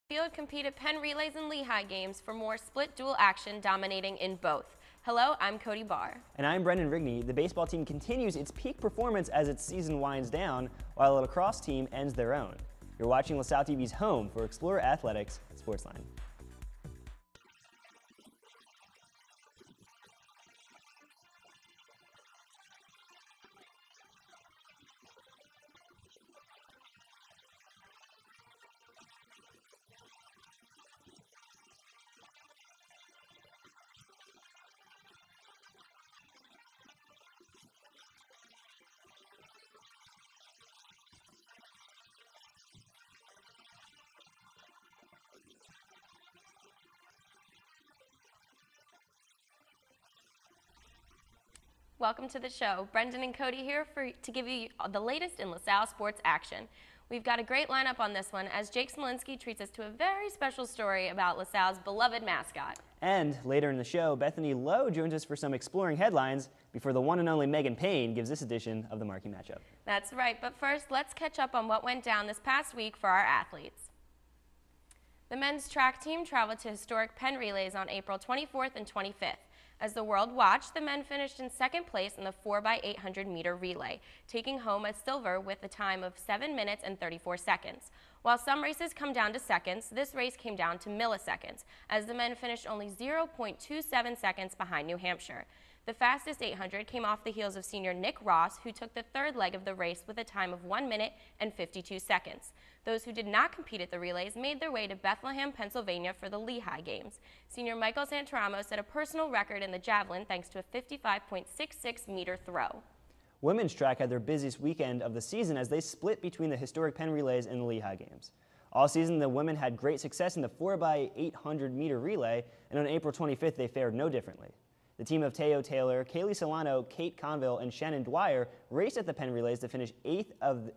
Field competed Penn Relays and Lehigh games for more split dual action, dominating in both. Hello, I'm Cody Barr. And I'm Brendan Rigney. The baseball team continues its peak performance as its season winds down, while the lacrosse team ends their own. You're watching LaSalle TV's home for Explorer Athletics SportsLine. Welcome to the show. Brendan and Cody here to give you the latest in LaSalle sports action. We've got a great lineup on this one as Jake Smolinski treats us to a very special story about LaSalle's beloved mascot. And later in the show, Bethany Lowe joins us for some exploring headlines before the one and only Megan Payne gives this edition of the Marquee Matchup. That's right, but first let's catch up on what went down this past week for our athletes. The men's track team traveled to historic Penn Relays on April 24th and 25th. As the world watched, the men finished in second place in the 4x800 meter relay, taking home a silver with a time of 7 minutes and 34 seconds. While some races come down to seconds, this race came down to milliseconds, as the men finished only 0.27 seconds behind New Hampshire. The fastest 800 came off the heels of senior Nick Ross, who took the third leg of the race with a time of 1 minute and 52 seconds. Those who did not compete at the relays made their way to Bethlehem, Pennsylvania for the Lehigh Games. Senior Michael Santaramo set a personal record in the javelin thanks to a 55.66 meter throw. Women's track had their busiest weekend of the season as they split between the historic Penn Relays and the Lehigh Games. All season, the women had great success in the 4x800 meter relay, and on April 25th, they fared no differently. The team of Teo Taylor, Kaylee Solano, Kate Conville, and Shannon Dwyer raced at the Penn Relays to finish 8th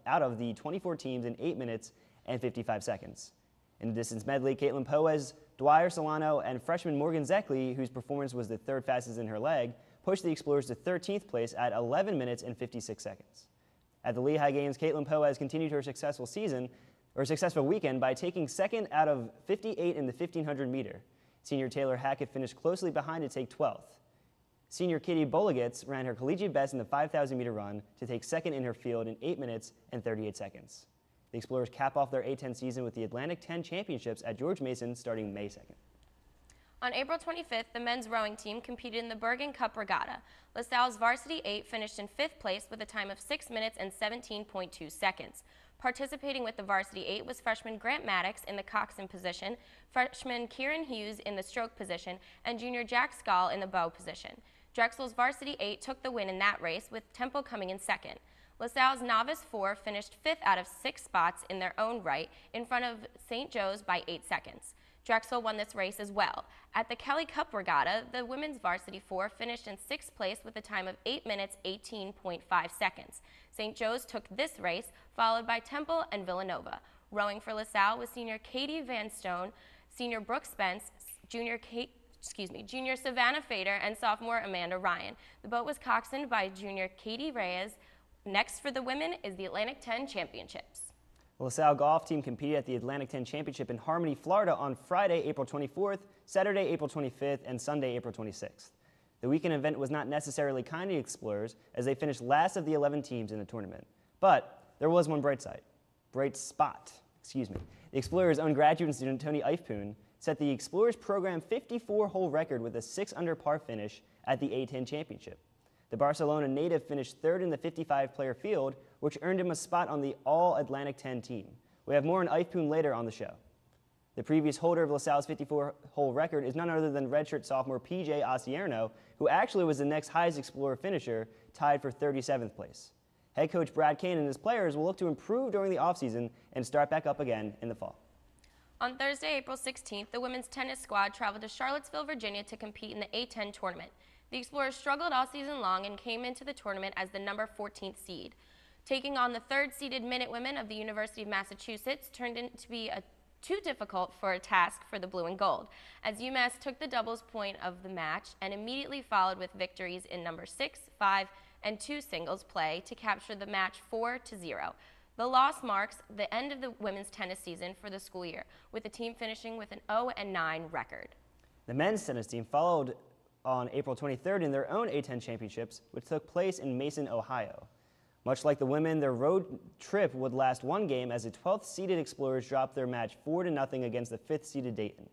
out of the 24 teams in 8 minutes and 55 seconds. In the distance medley, Caitlin Poez, Dwyer Solano, and freshman Morgan Zeckley, whose performance was the third fastest in her leg, pushed the Explorers to 13th place at 11 minutes and 56 seconds. At the Lehigh Games, Caitlin Poez continued her successful weekend by taking second out of 58 in the 1500 meter. Senior Taylor Hackett finished closely behind to take 12th. Senior Katie Bolagitz ran her collegiate best in the 5,000 meter run to take second in her field in 8 minutes and 38 seconds. The Explorers cap off their A-10 season with the Atlantic 10 Championships at George Mason starting May 2nd. On April 25th, the men's rowing team competed in the Bergen Cup Regatta. LaSalle's varsity 8 finished in 5th place with a time of 6 minutes and 17.2 seconds. Participating with the varsity 8 was freshman Grant Maddox in the coxswain position, freshman Kieran Hughes in the stroke position, and junior Jack Skall in the bow position. Drexel's varsity 8 took the win in that race, with Temple coming in second. LaSalle's novice 4 finished 5th out of 6 spots in their own right, in front of St. Joe's by 8 seconds. Drexel won this race as well. At the Kelly Cup Regatta, the women's varsity 4 finished in 6th place with a time of 8 minutes 18.5 seconds. St. Joe's took this race, followed by Temple and Villanova. Rowing for LaSalle was senior Katie Van Stone, senior Brooke Spence, junior Savannah Fader, and sophomore Amanda Ryan. The boat was coxswained by junior Katie Reyes. Next for the women is the Atlantic 10 Championships. The LaSalle golf team competed at the Atlantic 10 Championship in Harmony, Florida on Friday, April 24th, Saturday, April 25th, and Sunday, April 26th. The weekend event was not necessarily kind to the Explorers as they finished last of the 11 teams in the tournament. But there was one bright spot. The Explorers' own graduate student Tony Eifpoon set the Explorers program 54-hole record with a 6-under par finish at the A-10 Championship. The Barcelona native finished 3rd in the 55-player field, which earned him a spot on the All-Atlantic 10 team. We have more on Eifpoon later on the show. The previous holder of LaSalle's 54-hole record is none other than redshirt sophomore P.J. Osierno, who actually was the next highest Explorer finisher, tied for 37th place. Head coach Brad Kane and his players will look to improve during the offseason and start back up again in the fall. On Thursday, April 16th, the women's tennis squad traveled to Charlottesville, Virginia to compete in the A-10 tournament. The Explorers struggled all season long and came into the tournament as the number 14th seed. Taking on the third-seeded Minutewomen of the University of Massachusetts turned into be too difficult for a task for the blue and gold, as UMass took the doubles point of the match and immediately followed with victories in number 6, 5, and 2 singles play to capture the match 4-0. The loss marks the end of the women's tennis season for the school year, with the team finishing with an 0-9 record. The men's tennis team followed on April 23rd in their own A10 championships, which took place in Mason, Ohio. Much like the women, their road trip would last one game as the 12th-seeded Explorers dropped their match 4-0 against the 5th-seeded Dayton.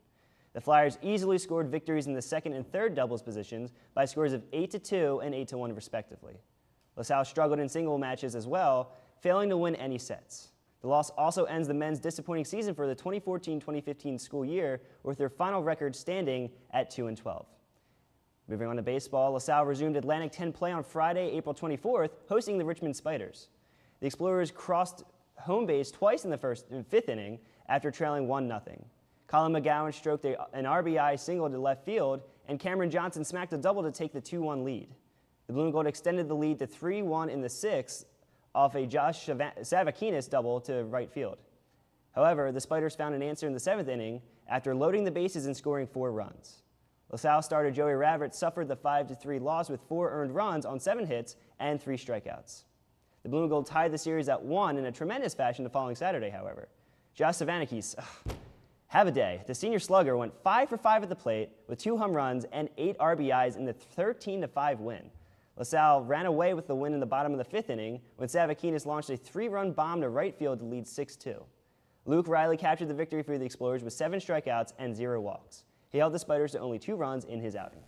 The Flyers easily scored victories in the second and third doubles positions by scores of 8-2 and 8-1 respectively. LaSalle struggled in single matches as well, failing to win any sets. The loss also ends the men's disappointing season for the 2014-2015 school year, with their final record standing at 2-12. Moving on to baseball, LaSalle resumed Atlantic 10 play on Friday, April 24th, hosting the Richmond Spiders. The Explorers crossed home base twice in the fifth inning after trailing 1-0. Colin McGowan stroked an RBI single to left field, and Cameron Johnson smacked a double to take the 2-1 lead. The Blue and Gold extended the lead to 3-1 in the sixth off a Josh Savakinis double to right field. However, the Spiders found an answer in the seventh inning after loading the bases and scoring 4 runs. LaSalle starter Joey Ravert suffered the 5-3 loss with 4 earned runs on 7 hits and 3 strikeouts. The Blue and Gold tied the series at 1 in a tremendous fashion the following Saturday, however. Josh Savanikis, have a day. The senior slugger went 5 for 5 at the plate with 2 home runs and 8 RBIs in the 13-5 win. LaSalle ran away with the win in the bottom of the 5th inning when Savakinis launched a 3-run bomb to right field to lead 6-2. Luke Riley captured the victory for the Explorers with 7 strikeouts and 0 walks. He held the Spiders to only 2 runs in his outing.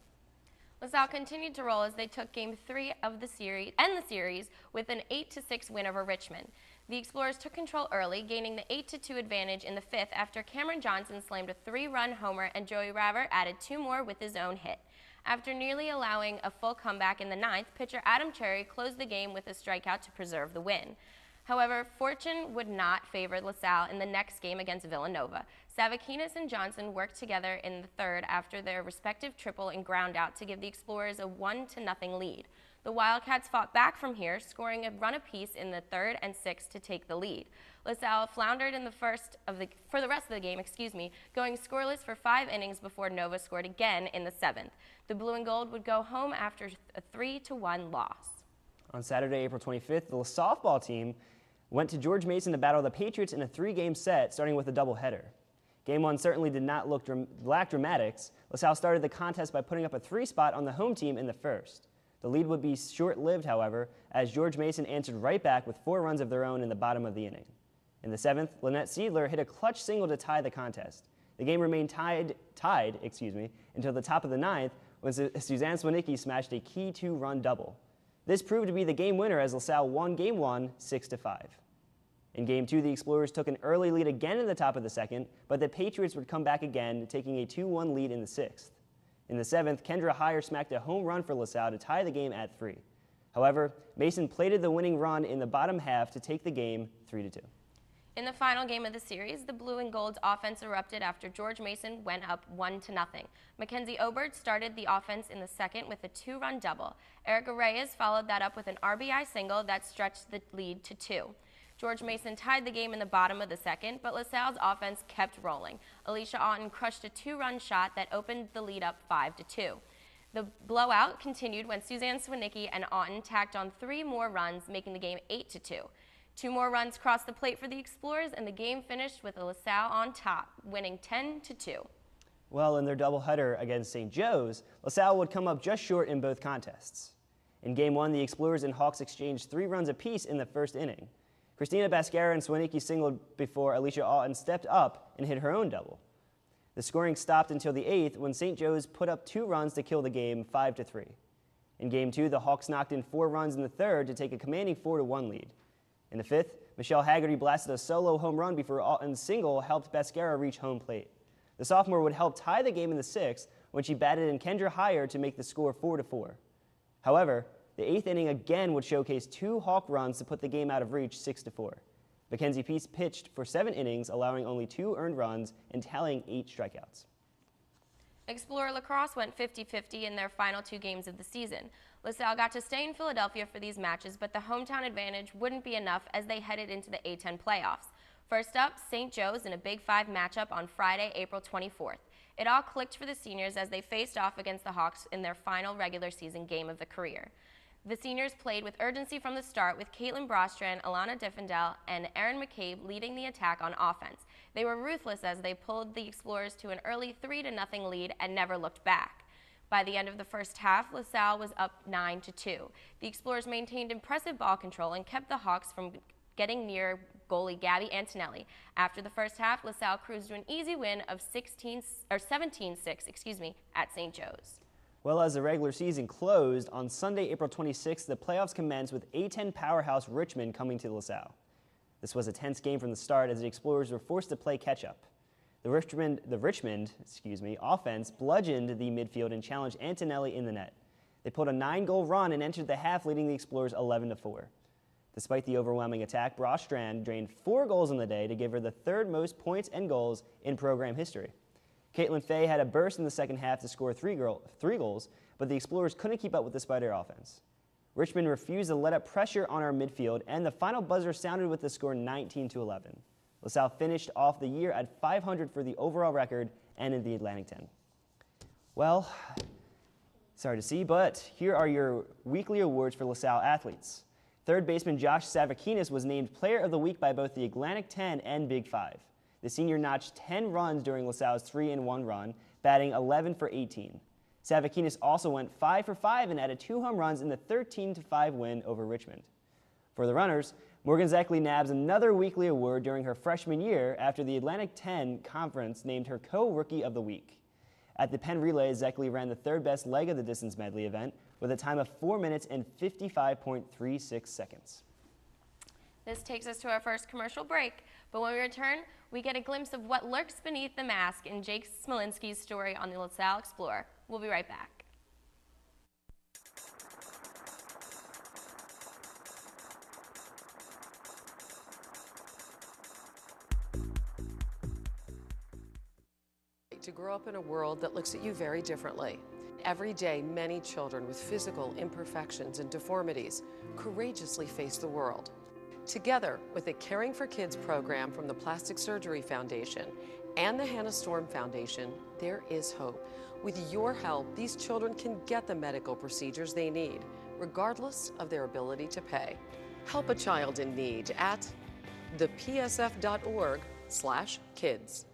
LaSalle continued to roll as they took Game 3 of the series with an 8-6 win over Richmond. The Explorers took control early, gaining the 8-2 advantage in the 5th after Cameron Johnson slammed a 3-run homer and Joey Ravert added 2 more with his own hit. After nearly allowing a full comeback in the 9th, pitcher Adam Cherry closed the game with a strikeout to preserve the win. However, fortune would not favor LaSalle in the next game against Villanova. Savakinis and Johnson worked together in the 3rd after their respective triple and groundout to give the Explorers a 1-0 lead. The Wildcats fought back from here, scoring a run apiece in the 3rd and 6th to take the lead. LaSalle floundered in for the rest of the game, going scoreless for 5 innings before Nova scored again in the 7th. The Blue and Gold would go home after a 3-1 loss. On Saturday, April 25th, the softball team went to George Mason to battle the Patriots in a 3-game set, starting with a doubleheader. Game 1 certainly did not lack dramatics. LaSalle started the contest by putting up a 3 spot on the home team in the 1st. The lead would be short-lived, however, as George Mason answered right back with 4 runs of their own in the bottom of the inning. In the 7th, Lynette Seidler hit a clutch single to tie the contest. The game remained tied until the top of the 9th when Suzanne Swanicki smashed a key 2-run double. This proved to be the game winner as LaSalle won Game 1 6-5. In Game 2, the Explorers took an early lead again in the top of the 2nd, but the Patriots would come back again, taking a 2-1 lead in the 6th. In the 7th, Kendra Heyer smacked a home run for LaSalle to tie the game at 3. However, Mason plated the winning run in the bottom half to take the game 3-2. In the final game of the series, the Blue and Gold's offense erupted after George Mason went up 1-0. Mackenzie Obert started the offense in the 2nd with a 2-run double. Erica Reyes followed that up with an RBI single that stretched the lead to 2. George Mason tied the game in the bottom of the 2nd, but LaSalle's offense kept rolling. Alicia Otten crushed a 2-run shot that opened the lead up 5-2. The blowout continued when Suzanne Swanicki and Otten tacked on 3 more runs, making the game 8-2. 2 more runs crossed the plate for the Explorers, and the game finished with LaSalle on top, winning 10-2. Well, in their doubleheader against St. Joe's, LaSalle would come up just short in both contests. In Game 1, the Explorers and Hawks exchanged 3 runs apiece in the 1st inning. Christina Bascara and Swanicki singled before Alicia Otten stepped up and hit her own double. The scoring stopped until the 8th when St. Joe's put up 2 runs to kill the game 5-3. In Game 2, the Hawks knocked in 4 runs in the 3rd to take a commanding 4-1 lead. In the 5th, Michelle Haggerty blasted a solo home run before Otten's single helped Bascara reach home plate. The sophomore would help tie the game in the 6th when she batted in Kendra Heyer to make the score 4-4. However, the 8th inning again would showcase 2 Hawk runs to put the game out of reach 6-4. Mackenzie Peace pitched for 7 innings, allowing only 2 earned runs and tallying 8 strikeouts. Explorer Lacrosse went 50-50 in their final 2 games of the season. LaSalle got to stay in Philadelphia for these matches, but the hometown advantage wouldn't be enough as they headed into the A10 playoffs. First up, St. Joe's in a Big 5 matchup on Friday, April 24th. It all clicked for the seniors as they faced off against the Hawks in their final regular season game of the career. The seniors played with urgency from the start, with Caitlin Brostrand, Alana Diffendale, and Erin McCabe leading the attack on offense. They were ruthless as they pulled the Explorers to an early 3-0 lead and never looked back. By the end of the first half, LaSalle was up 9-2. The Explorers maintained impressive ball control and kept the Hawks from getting near goalie Gabby Antonelli. After the first half, LaSalle cruised to an easy win of 17-6 at St. Joe's. Well, as the regular season closed, on Sunday, April 26th, the playoffs commenced with A-10 powerhouse Richmond coming to LaSalle. This was a tense game from the start as the Explorers were forced to play catch-up. The Richmond offense bludgeoned the midfield and challenged Antonelli in the net. They pulled a 9-goal run and entered the half, leading the Explorers 11-4. Despite the overwhelming attack, Brostrand drained 4 goals on the day to give her the third most points and goals in program history. Caitlin Fay had a burst in the second half to score 3 goals, but the Explorers couldn't keep up with the Spider offense. Richmond refused to let up pressure on our midfield, and the final buzzer sounded with the score 19-11. LaSalle finished off the year at .500 for the overall record and in the Atlantic 10. Well, sorry to see, but here are your weekly awards for LaSalle athletes. Third baseman Josh Savakinis was named Player of the Week by both the Atlantic 10 and Big 5. The senior notched 10 runs during LaSalle's 3-1 run, batting 11 for 18. Savakinis also went 5 for 5 and added 2 home runs in the 13-5 win over Richmond. For the runners, Morgan Zeckley nabs another weekly award during her freshman year after the Atlantic 10 Conference named her Co-Rookie of the Week. At the Penn Relay, Zeckley ran the third best leg of the distance medley event with a time of 4 minutes and 55.36 seconds. This takes us to our first commercial break, but when we return, we get a glimpse of what lurks beneath the mask in Jake Smolinski's story on the LaSalle Explorer. We'll be right back. To grow up in a world that looks at you very differently. Every day, many children with physical imperfections and deformities courageously face the world. Together with the Caring for Kids program from the Plastic Surgery Foundation and the Hannah Storm Foundation, there is hope. With your help, these children can get the medical procedures they need, regardless of their ability to pay. Help a child in need at thepsf.org/kids.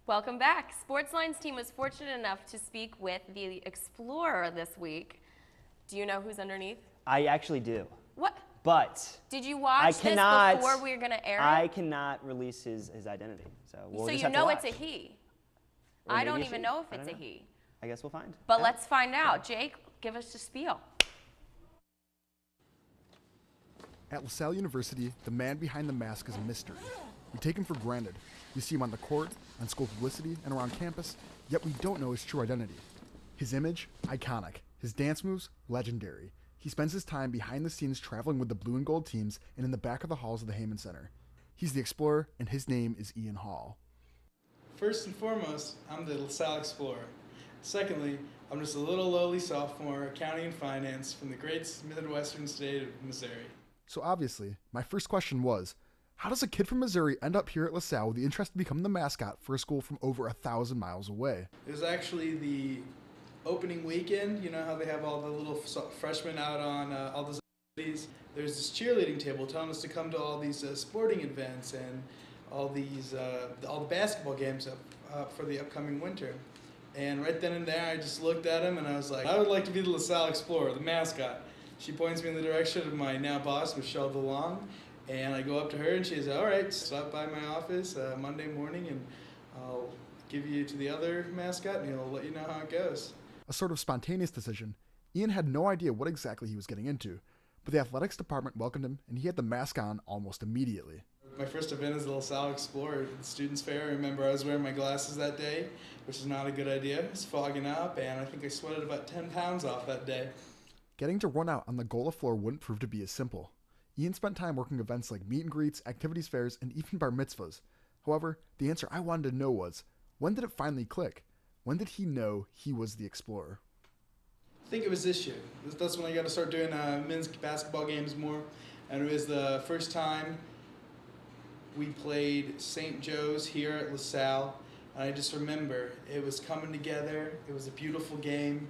Welcome back. SportsLine's team was fortunate enough to speak with the Explorer this week. Do you know who's underneath? I actually do. What? But did you watch this before we were going to air it? I cannot release his identity. So we'll just have to watch. It's a he. Or I maybe don't a even she. know if I it's don't a know. he. I guess we'll find. But let's find out. Jake, give us the spiel. At LaSalle University, the man behind the mask is a mystery. We take him for granted. We see him on the court, on school publicity, and around campus, yet we don't know his true identity. His image, iconic. His dance moves, legendary. He spends his time behind the scenes traveling with the blue and gold teams and in the back of the halls of the Heyman Center. He's the Explorer, and his name is Ian Hall. First and foremost, I'm the LaSalle Explorer. Secondly, I'm just a little lowly sophomore, accounting and finance from the great Midwestern state of Missouri. So obviously, my first question was, how does a kid from Missouri end up here at LaSalle with the interest to become the mascot for a school from over 1,000 miles away? It was actually the opening weekend. You know how they have all the little freshmen out on all the cities? There's this cheerleading table telling us to come to all these sporting events and all these all the basketball games for the upcoming winter. And right then and there, I just looked at him and I was like, I would like to be the LaSalle Explorer, the mascot. She points me in the direction of my now boss, Michelle DeLong. And I go up to her and she says, all right, stop by my office Monday morning and I'll give you to the other mascot and he'll let you know how it goes. A sort of spontaneous decision. Ian had no idea what exactly he was getting into, but the athletics department welcomed him and he had the mask on almost immediately. My first event is the LaSalle Explorer, the Students Fair. I remember I was wearing my glasses that day, which is not a good idea. It's fogging up, and I think I sweated about 10 pounds off that day. Getting to run out on the Gola floor wouldn't prove to be as simple. Ian spent time working events like meet and greets, activities fairs, and even bar mitzvahs. However, the answer I wanted to know was, when did it finally click? When did he know he was the Explorer? I think it was this year. That's when I got to start doing men's basketball games more, and it was the first time we played St. Joe's here at LaSalle, and I just remember it was coming together. It was a beautiful game.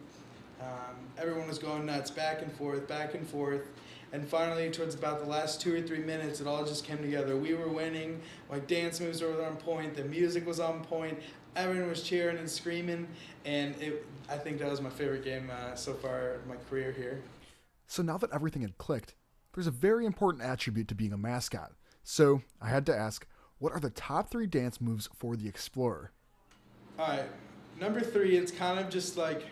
Everyone was going nuts, back and forth, and finally, towards about the last 2 or 3 minutes, it all just came together. We were winning. My dance moves were on point. The music was on point. Everyone was cheering and screaming, and I think that was my favorite game so far in my career here. So now that everything had clicked, there's a very important attribute to being a mascot. So I had to ask, what are the top 3 dance moves for the Explorer? All right, number 3, it's kind of just like,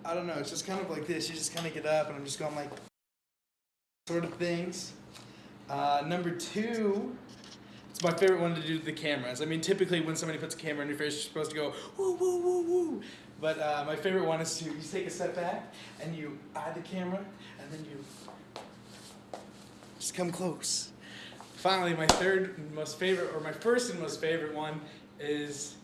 I don't know, it's just kind of like this. You just kind of get up, and I'm just going like sort of things. Number 2, it's my favorite one to do with the cameras. I mean, typically when somebody puts a camera in your face, you're supposed to go, woo, woo, woo, woo. But my favorite one is to you take a step back, and you eye the camera, and then you just come close. Finally, my first and most favorite one is,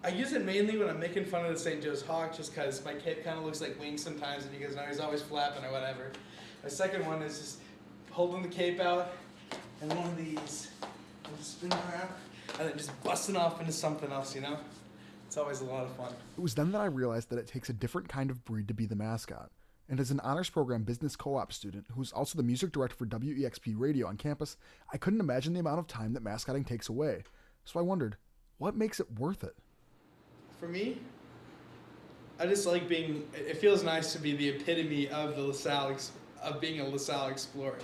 I use it mainly when I'm making fun of the St. Joe's Hawk, just because my cape kind of looks like wings sometimes, and you guys know he's always flapping or whatever. My second one is just holding the cape out, and one of these, and just spinning around, and then just busting off into something else, you know? It's always a lot of fun. It was then that I realized that it takes a different kind of breed to be the mascot. And as an honors program business co-op student who's also the music director for WEXP Radio on campus, I couldn't imagine the amount of time that mascotting takes away. So I wondered, what makes it worth it? For me, I just like it feels nice to be the epitome of of being a LaSalle Explorer.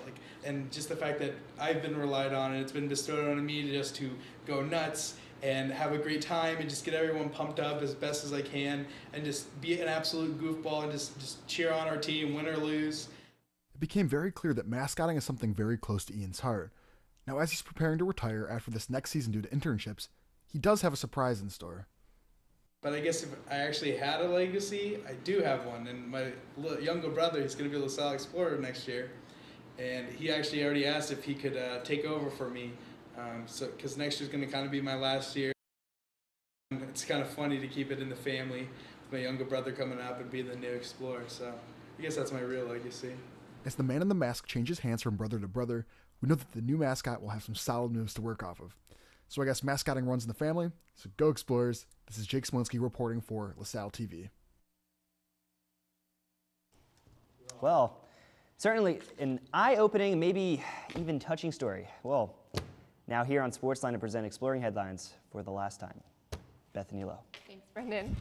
And just the fact that I've been relied on and it's been bestowed on me just to go nuts and have a great time and just get everyone pumped up as best as I can and just be an absolute goofball and just cheer on our team, win or lose. It became very clear that mascotting is something very close to Ian's heart. Now, as he's preparing to retire after this next season due to internships, he does have a surprise in store. But I guess if I actually had a legacy, I do have one. And my younger brother, he's going to be a LaSalle Explorer next year. And he actually already asked if he could take over for me. Because next year's going to kind of be my last year. It's kind of funny to keep it in the family with my younger brother coming up and being the new Explorer. So I guess that's my real legacy. As the man in the mask changes hands from brother to brother, we know that the new mascot will have some solid moves to work off of. So I guess mascotting runs in the family. So go Explorers. This is Jake Smolinski reporting for LaSalle TV. Well, certainly an eye-opening, maybe even touching story. Well, now here on SportsLine to present Exploring Headlines for the last time. Bethany Lowe. Thanks, Brendan.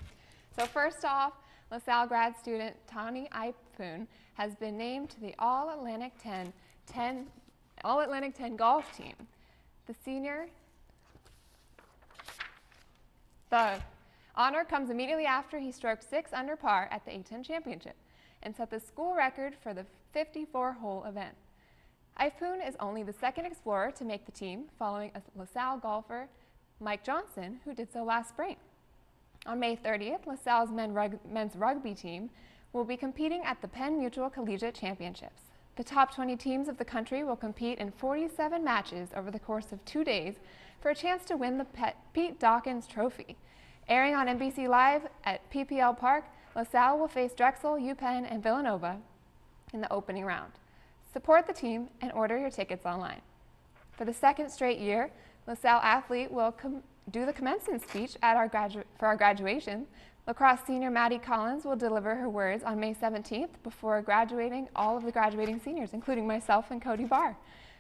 So first off, LaSalle grad student Tani Ipoon has been named to the All-Atlantic 10 golf team. The honor comes immediately after he stroked 6 under par at the A10 Championship and set the school record for the 54-hole event. Ipoon is only the second Explorer to make the team, following a LaSalle golfer, Mike Johnson, who did so last spring. On May 30th, LaSalle's men's rugby team will be competing at the Penn Mutual Collegiate Championships. The top 20 teams of the country will compete in 47 matches over the course of 2 days for a chance to win the Pete Dawkins Trophy. Airing on NBC Live at PPL Park, LaSalle will face Drexel, UPenn, and Villanova in the opening round. Support the team and order your tickets online. For the second straight year, LaSalle athlete will do the commencement speech at for our graduation. Lacrosse senior Maddie Collins will deliver her words on May 17th before graduating all of the graduating seniors, including myself and Cody Barr.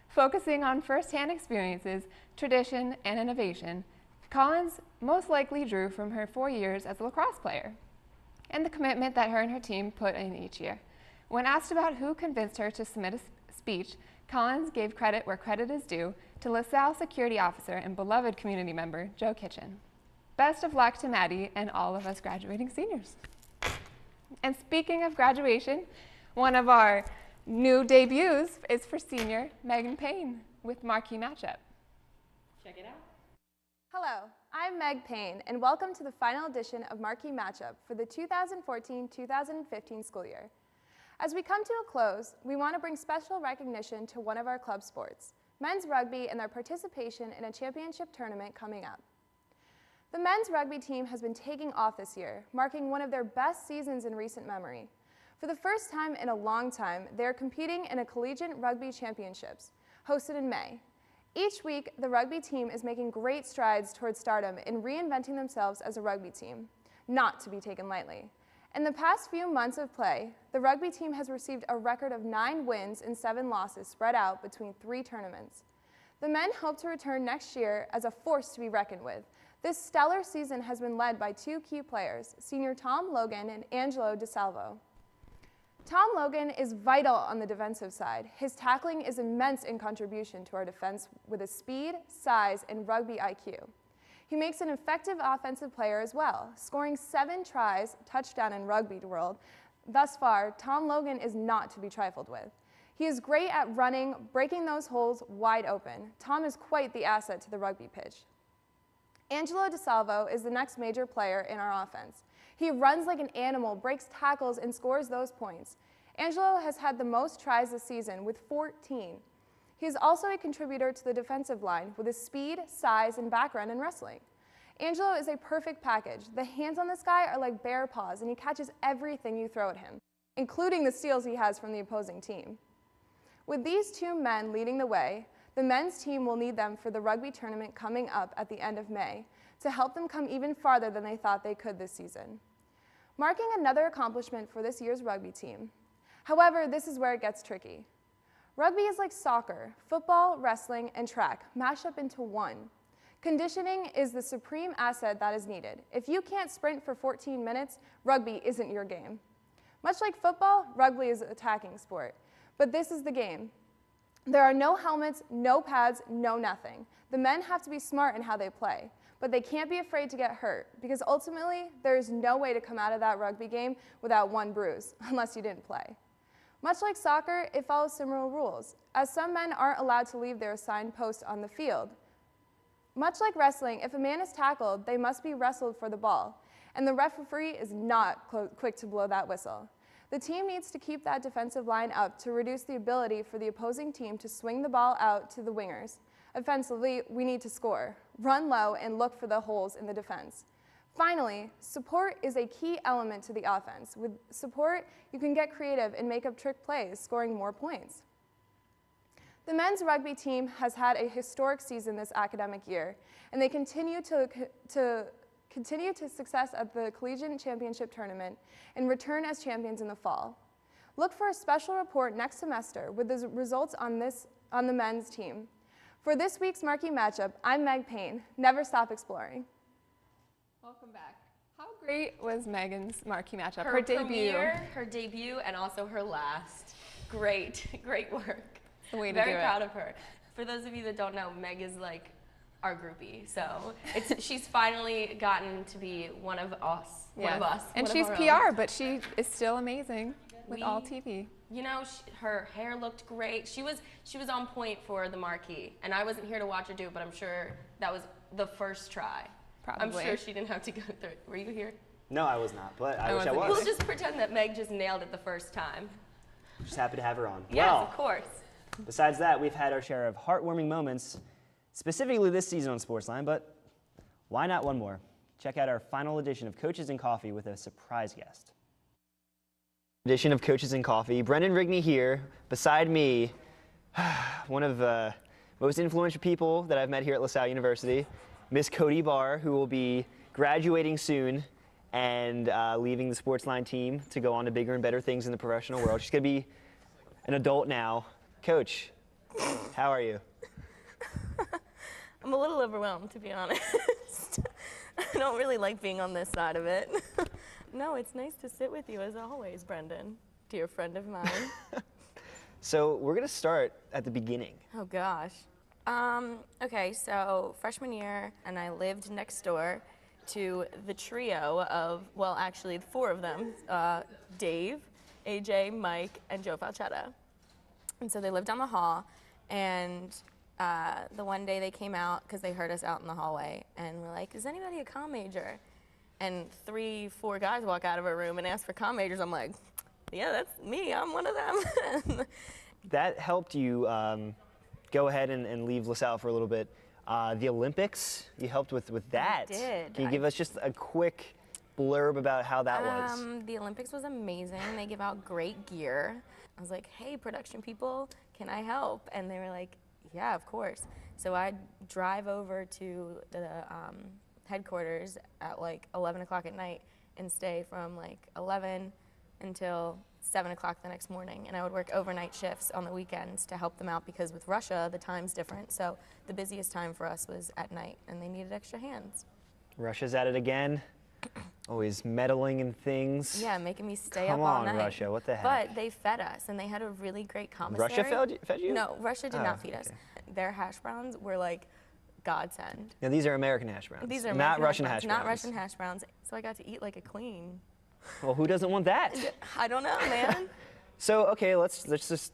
Focusing on first-hand experiences, tradition, and innovation, Collins most likely drew from her 4 years as a lacrosse player and the commitment that her and her team put in each year. When asked about who convinced her to submit a speech, Collins gave credit where credit is due to LaSalle security officer and beloved community member, Joe Kitchen. Best of luck to Maddie and all of us graduating seniors. And speaking of graduation, one of our new debuts is for senior Megan Payne with Marquee Matchup. Check it out. Hello, I'm Meg Payne, and welcome to the final edition of Marquee Matchup for the 2014-2015 school year. As we come to a close, we want to bring special recognition to one of our club sports, men's rugby, and their participation in a championship tournament coming up. The men's rugby team has been taking off this year, marking one of their best seasons in recent memory. For the first time in a long time, they are competing in a collegiate rugby championships, hosted in May. Each week, the rugby team is making great strides towards stardom in reinventing themselves as a rugby team, not to be taken lightly. In the past few months of play, the rugby team has received a record of 9 wins and 7 losses spread out between 3 tournaments. The men hope to return next year as a force to be reckoned with. This stellar season has been led by 2 key players, senior Tom Logan and Angelo DeSalvo. Tom Logan is vital on the defensive side. His tackling is immense in contribution to our defense with his speed, size, and rugby IQ. He makes an effective offensive player as well, scoring 7 tries, touchdown in rugby world. Thus far, Tom Logan is not to be trifled with. He is great at running, breaking those holes wide open. Tom is quite the asset to the rugby pitch. Angelo DeSalvo is the next major player in our offense. He runs like an animal, breaks tackles, and scores those points. Angelo has had the most tries this season with 14. He is also a contributor to the defensive line with his speed, size, and background in wrestling. Angelo is a perfect package. The hands on this guy are like bear paws, and he catches everything you throw at him, including the steals he has from the opposing team. With these 2 men leading the way, the men's team will need them for the rugby tournament coming up at the end of May to help them come even farther than they thought they could this season. Marking another accomplishment for this year's rugby team. However, this is where it gets tricky. Rugby is like soccer, football, wrestling, and track mashed up into one. Conditioning is the supreme asset that is needed. If you can't sprint for 14 minutes, rugby isn't your game. Much like football, rugby is an attacking sport, but this is the game. There are no helmets, no pads, no nothing. The men have to be smart in how they play, but they can't be afraid to get hurt because ultimately there is no way to come out of that rugby game without 1 bruise, unless you didn't play. Much like soccer, it follows similar rules, as some men aren't allowed to leave their assigned post on the field. Much like wrestling, if a man is tackled, they must be wrestled for the ball, and the referee is not quick to blow that whistle. The team needs to keep that defensive line up to reduce the ability for the opposing team to swing the ball out to the wingers. Offensively, we need to score, run low, and look for the holes in the defense. Finally, support is a key element to the offense. With support, you can get creative and make up trick plays, scoring more points. The men's rugby team has had a historic season this academic year, and they continue to success at the Collegiate Championship Tournament and return as champions in the fall. Look for a special report next semester with the results on the men's team. For this week's Marquee Matchup, I'm Meg Payne. Never stop exploring. Welcome back. How great was Megan's Marquee Matchup? Her premiere, her debut, and also her last. Great work. The way to Very do it. proud of her. For those of you that don't know, Meg is like our groupie, so she's finally gotten to be one of us. Yes. One of us. And one she's of PR, our own. but she is still amazing with all TV. You know, her hair looked great. She was on point for the marquee, and I wasn't here to watch her do it, but I'm sure that was the first try. Probably. I'm sure she didn't have to go through it. Were you here? No, I was not, but I wish I was. We'll just pretend that Meg just nailed it the first time. Just happy to have her on. Yes, Well, of course. besides that, we've had our share of heartwarming moments, specifically this season on SportsLine, but why not one more? Check out our final edition of Coaches and Coffee with a surprise guest. Edition of Coaches and Coffee. Brendan Rigney here, beside me, one of the most influential people that I've met here at LaSalle University, Miss Cody Barr, who will be graduating soon and leaving the SportsLine team to go on to bigger and better things in the professional world. She's going to be an adult now. Coach, how are you? I'm a little overwhelmed, to be honest. I don't really like being on this side of it. No, it's nice to sit with you as always, Brendan, dear friend of mine. So we're going to start at the beginning. Oh, gosh. Okay, so freshman year, and I lived next door to the trio of, well, actually 4 of them, Dave, AJ, Mike, and Joe Falchetta. And so they lived down the hall, and the one day they came out because they heard us out in the hallway and were like, is anybody a comm major? And 3-4 guys walk out of a room and ask for comm majors. I'm like, yeah, that's me. I'm one of them. That helped you go ahead and leave LaSalle for a little bit. The Olympics, you helped with that. I did. Can you give us just a quick blurb about how that was? The Olympics was amazing. They give out great gear. I was like, hey, production people, can I help? And they were like, yeah, of course. So I'd drive over to the headquarters at like 11 o'clock at night and stay from like 11 until 7 o'clock the next morning. And I would work overnight shifts on the weekends to help them out because with Russia, the time's different. So the busiest time for us was at night and they needed extra hands. Russia's at it again. Always meddling in things. Yeah, making me stay Come up all on, night. Russia, what the heck? But they fed us, and they had a really great commissary. Russia fed you? No, Russia did Oh, not feed us. okay. Their hash browns were like godsend. Now these are American hash browns. These are not American Russian hash browns. Not Russian hash browns. So I got to eat like a queen. Well, who doesn't want that? I don't know, man. So okay, let's just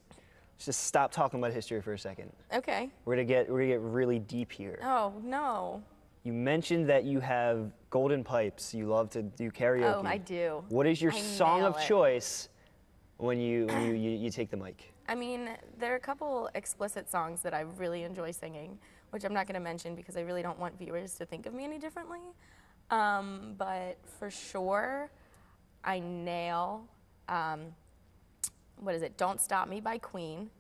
stop talking about history for a second. Okay. We're gonna get really deep here. Oh no. You mentioned that you have golden pipes. You love to do karaoke. Oh, I do. What is your I song nail of it. choice when you take the mic? I mean, there are a couple explicit songs that I really enjoy singing, which I'm not going to mention because I really don't want viewers to think of me any differently. But for sure, I nail, what is it, Don't Stop Me by Queen,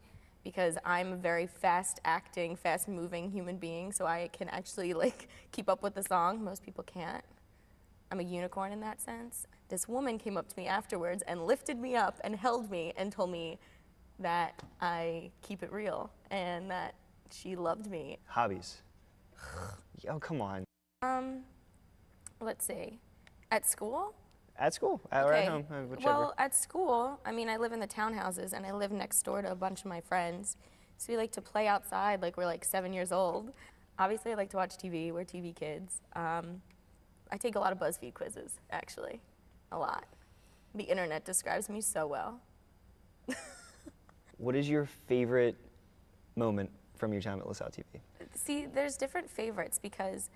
because I'm a very fast-acting, fast-moving human being, so I can actually like keep up with the song. Most people can't. I'm a unicorn in that sense. This woman came up to me afterwards and lifted me up and held me and told me that I keep it real and that she loved me. Hobbies. Oh, come on. Let's see. At school? At school or at home, whichever. Well, at school, I mean, I live in the townhouses and I live next door to a bunch of my friends. So we like to play outside like we're like 7 years old. Obviously, I like to watch TV. We're TV kids. I take a lot of BuzzFeed quizzes, actually. A lot. The internet describes me so well. What is your favorite moment from your time at LaSalle TV? See, there's different favorites because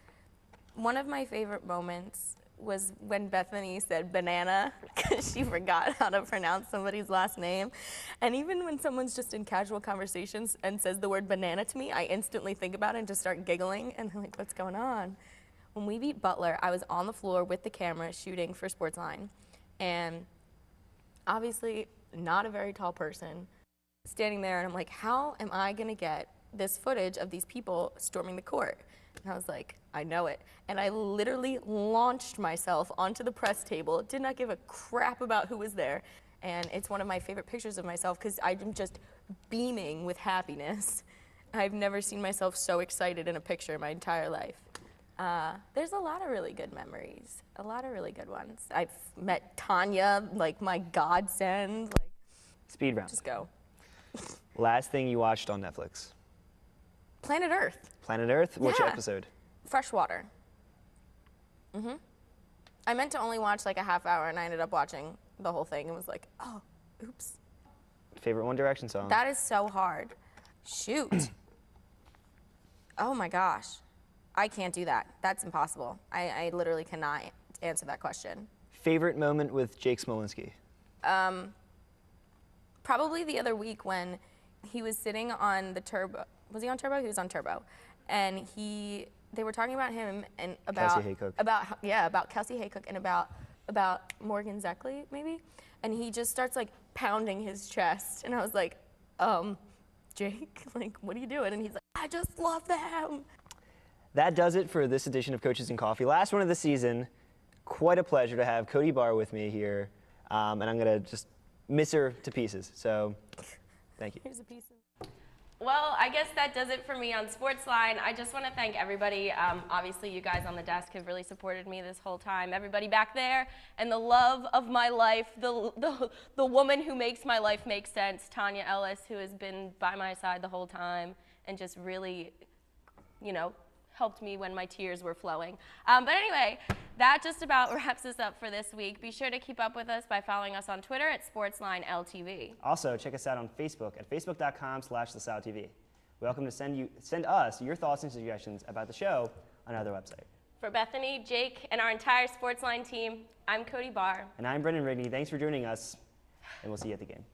one of my favorite moments was when Bethany said banana because she forgot how to pronounce somebody's last name. And even when someone's just in casual conversations and says the word banana to me, I instantly think about it and just start giggling and I'm like, what's going on? When we beat Butler, I was on the floor with the camera shooting for SportsLine. And obviously not a very tall person, standing there and I'm like, how am I gonna get this footage of these people storming the court? And I was like, I know it. And I literally launched myself onto the press table, did not give a crap about who was there. And it's one of my favorite pictures of myself because I'm just beaming with happiness. I've never seen myself so excited in a picture in my entire life. There's a lot of really good memories, a lot of really good ones. I've met Tanya, like my godsend. Like, Speed round. just go. Last thing you watched on Netflix? Planet Earth. Planet Earth? Which Yeah. episode? Freshwater. I meant to only watch like a half hour and I ended up watching the whole thing and was like, oh, oops. Favorite One Direction song? That is so hard. Shoot. Oh my gosh. I can't do that. That's impossible. I literally cannot answer that question. Favorite moment with Jake Smolinski? Probably the other week when he was sitting on the Turbo. Was he on Turbo? He was on Turbo. And they were talking about him and about Kelsey Haycock. about Kelsey Haycock and about Morgan Zeckley maybe. And he just starts like pounding his chest and I was like, Jake, like what are you doing? And he's like, I just love them. That does it for this edition of Coaches and Coffee. Last one of the season. Quite a pleasure to have Cody Barr with me here. And I'm going to just miss her to pieces. So thank you. Here's a piece of Well, I guess that does it for me on SportsLine. I just want to thank everybody. Obviously, you guys on the desk have really supported me this whole time. Everybody back there, and the love of my life, the woman who makes my life make sense, Tanya Ellis, who has been by my side the whole time and just really, helped me when my tears were flowing. But anyway, that just about wraps us up for this week. Be sure to keep up with us by following us on Twitter at SportsLineLTV. Also, check us out on Facebook at facebook.com/LaSalleTV. welcome to send us your thoughts and suggestions about the show on our website. For Bethany, Jake, and our entire SportsLine team, I'm Cody Barr. And I'm Brendan Rigney. Thanks for joining us, and we'll see you at the game.